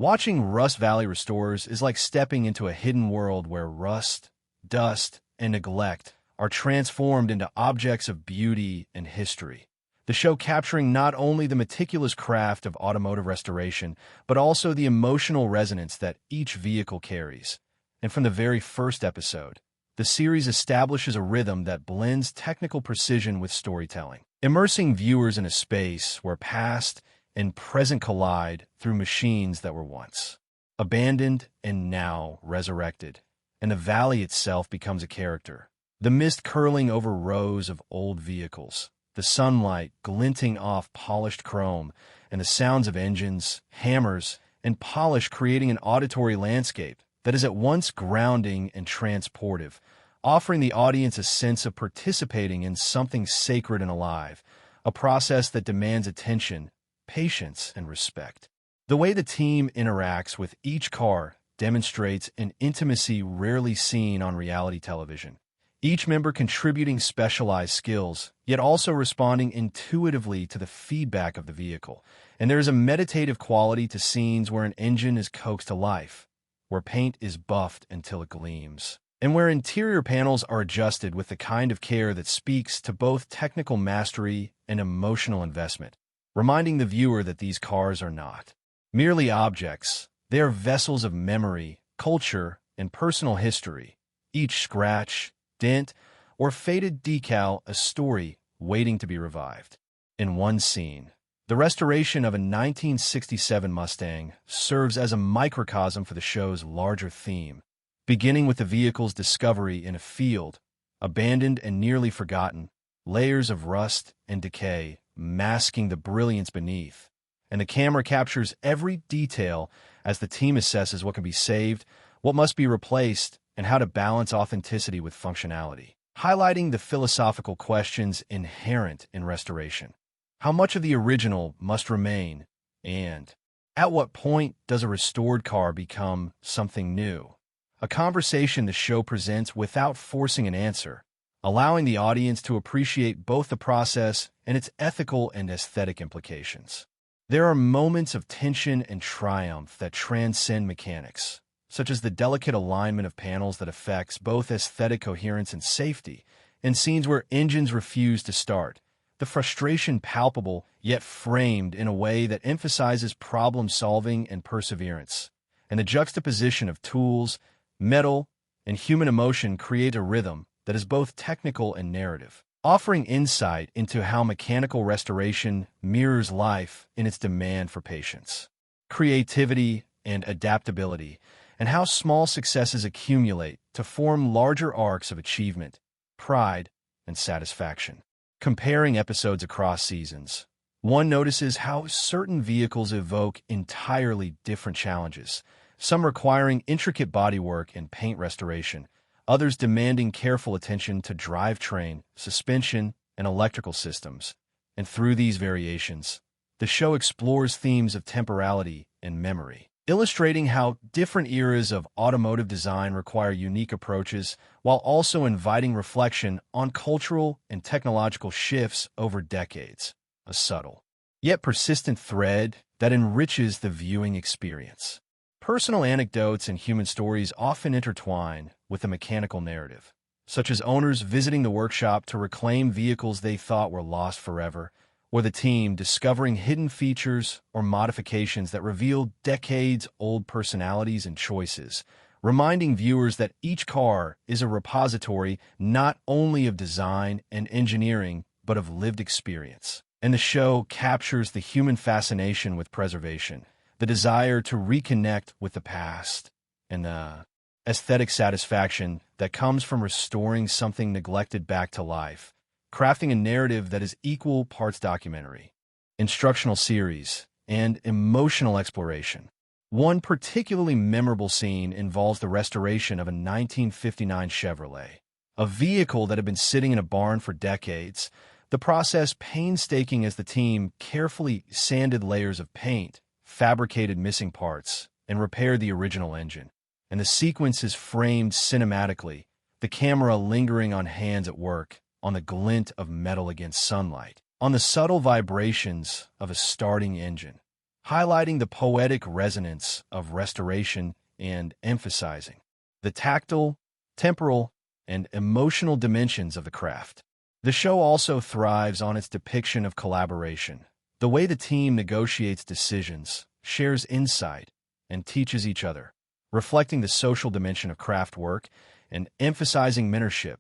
Watching Rust Valley Restores is like stepping into a hidden world where rust, dust, and neglect are transformed into objects of beauty and history. The show capturing not only the meticulous craft of automotive restoration, but also the emotional resonance that each vehicle carries. And from the very first episode, the series establishes a rhythm that blends technical precision with storytelling, immersing viewers in a space where past and present collide through machines that were once abandoned and now resurrected, and the valley itself becomes a character. The mist curling over rows of old vehicles, the sunlight glinting off polished chrome, and the sounds of engines, hammers, and polish creating an auditory landscape that is at once grounding and transportive, offering the audience a sense of participating in something sacred and alive, a process that demands attention, patience, and respect. The way the team interacts with each car demonstrates an intimacy rarely seen on reality television, each member contributing specialized skills, yet also responding intuitively to the feedback of the vehicle. And there is a meditative quality to scenes where an engine is coaxed to life, where paint is buffed until it gleams, and where interior panels are adjusted with the kind of care that speaks to both technical mastery and emotional investment, reminding the viewer that these cars are not merely objects. They are vessels of memory, culture, and personal history, each scratch, dent, or faded decal a story waiting to be revived. In one scene, the restoration of a 1967 Mustang serves as a microcosm for the show's larger theme, beginning with the vehicle's discovery in a field, abandoned and nearly forgotten, layers of rust and decay masking the brilliance beneath, and the camera captures every detail as the team assesses what can be saved, what must be replaced, and how to balance authenticity with functionality, highlighting the philosophical questions inherent in restoration. How much of the original must remain, and at what point does a restored car become something new? A conversation the show presents without forcing an answer, allowing the audience to appreciate both the process and its ethical and aesthetic implications. There are moments of tension and triumph that transcend mechanics, such as the delicate alignment of panels that affects both aesthetic coherence and safety, and scenes where engines refuse to start, the frustration palpable yet framed in a way that emphasizes problem-solving and perseverance, and the juxtaposition of tools, metal, and human emotion create a rhythm that is both technical and narrative, offering insight into how mechanical restoration mirrors life in its demand for patience, creativity, and adaptability, and how small successes accumulate to form larger arcs of achievement, pride, and satisfaction. Comparing episodes across seasons, one notices how certain vehicles evoke entirely different challenges, some requiring intricate bodywork and paint restoration, others demanding careful attention to drivetrain, suspension, and electrical systems. And through these variations, the show explores themes of temporality and memory, illustrating how different eras of automotive design require unique approaches while also inviting reflection on cultural and technological shifts over decades, a subtle, yet persistent thread that enriches the viewing experience. Personal anecdotes and human stories often intertwine with the mechanical narrative, such as owners visiting the workshop to reclaim vehicles they thought were lost forever, or the team discovering hidden features or modifications that reveal decades-old personalities and choices, reminding viewers that each car is a repository not only of design and engineering, but of lived experience. And the show captures the human fascination with preservation, the desire to reconnect with the past, and the aesthetic satisfaction that comes from restoring something neglected back to life, crafting a narrative that is equal parts documentary, instructional series, and emotional exploration. One particularly memorable scene involves the restoration of a 1959 Chevrolet, a vehicle that had been sitting in a barn for decades, the process painstaking as the team carefully sanded layers of paint, fabricated missing parts, and repaired the original engine. And the sequence is framed cinematically, the camera lingering on hands at work, on the glint of metal against sunlight, on the subtle vibrations of a starting engine, highlighting the poetic resonance of restoration and emphasizing the tactile, temporal, and emotional dimensions of the craft. The show also thrives on its depiction of collaboration, the way the team negotiates decisions, shares insight, and teaches each other, reflecting the social dimension of craft work and emphasizing mentorship,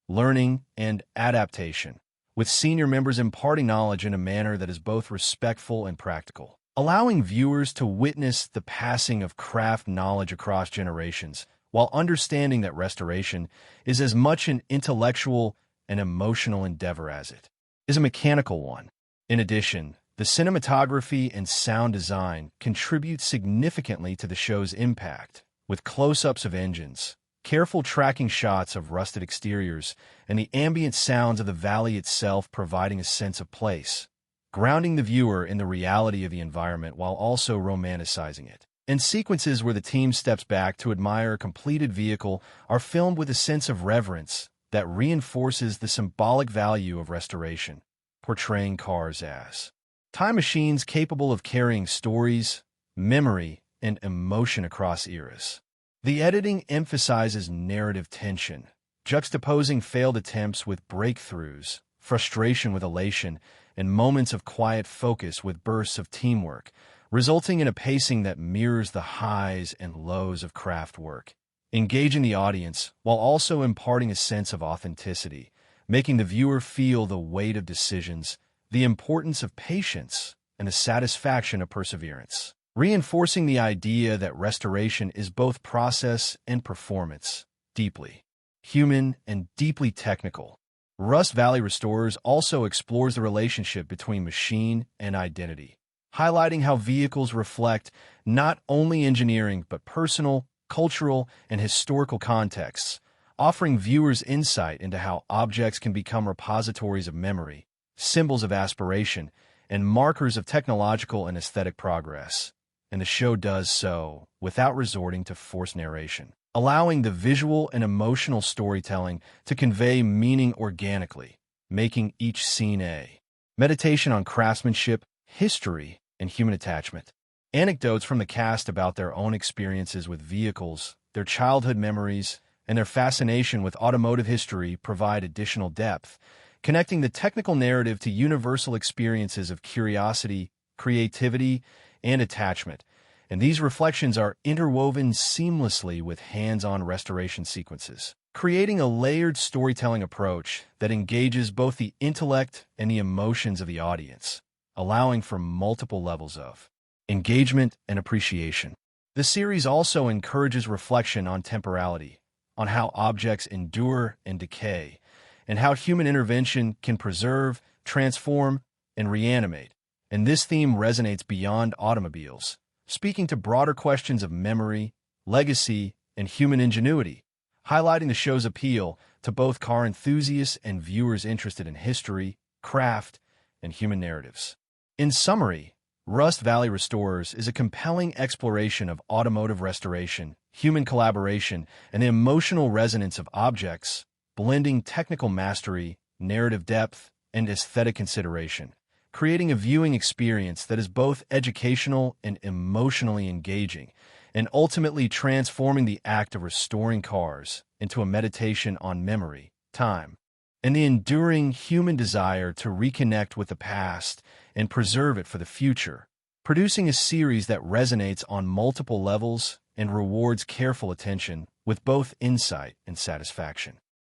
learning, and adaptation, with senior members imparting knowledge in a manner that is both respectful and practical, allowing viewers to witness the passing of craft knowledge across generations, while understanding that restoration is as much an intellectual and emotional endeavor as it is a mechanical one. In addition, the cinematography and sound design contribute significantly to the show's impact, with close-ups of engines, careful tracking shots of rusted exteriors, and the ambient sounds of the valley itself providing a sense of place, grounding the viewer in the reality of the environment while also romanticizing it. And sequences where the team steps back to admire a completed vehicle are filmed with a sense of reverence that reinforces the symbolic value of restoration, portraying cars as time machines capable of carrying stories, memory, and emotion across eras. The editing emphasizes narrative tension, juxtaposing failed attempts with breakthroughs, frustration with elation, and moments of quiet focus with bursts of teamwork, resulting in a pacing that mirrors the highs and lows of craft work, engaging the audience while also imparting a sense of authenticity, making the viewer feel the weight of decisions, the importance of patience, and the satisfaction of perseverance, reinforcing the idea that restoration is both process and performance, deeply human and deeply technical. Rust Valley Restorers also explores the relationship between machine and identity, highlighting how vehicles reflect not only engineering but personal, cultural, and historical contexts, offering viewers insight into how objects can become repositories of memory, symbols of aspiration, and markers of technological and aesthetic progress. And the show does so without resorting to forced narration, allowing the visual and emotional storytelling to convey meaning organically, making each scene a meditation on craftsmanship, history, and human attachment. Anecdotes from the cast about their own experiences with vehicles, their childhood memories, and their fascination with automotive history provide additional depth, connecting the technical narrative to universal experiences of curiosity, creativity, and attachment. And these reflections are interwoven seamlessly with hands-on restoration sequences, creating a layered storytelling approach that engages both the intellect and the emotions of the audience, allowing for multiple levels of engagement and appreciation. The series also encourages reflection on temporality, on how objects endure and decay, and how human intervention can preserve, transform, and reanimate. And this theme resonates beyond automobiles, speaking to broader questions of memory, legacy, and human ingenuity, highlighting the show's appeal to both car enthusiasts and viewers interested in history, craft, and human narratives. In summary, Rust Valley Restorers is a compelling exploration of automotive restoration, human collaboration, and the emotional resonance of objects, blending technical mastery, narrative depth, and aesthetic consideration, creating a viewing experience that is both educational and emotionally engaging, and ultimately transforming the act of restoring cars into a meditation on memory, time, and the enduring human desire to reconnect with the past and preserve it for the future, producing a series that resonates on multiple levels and rewards careful attention with both insight and satisfaction.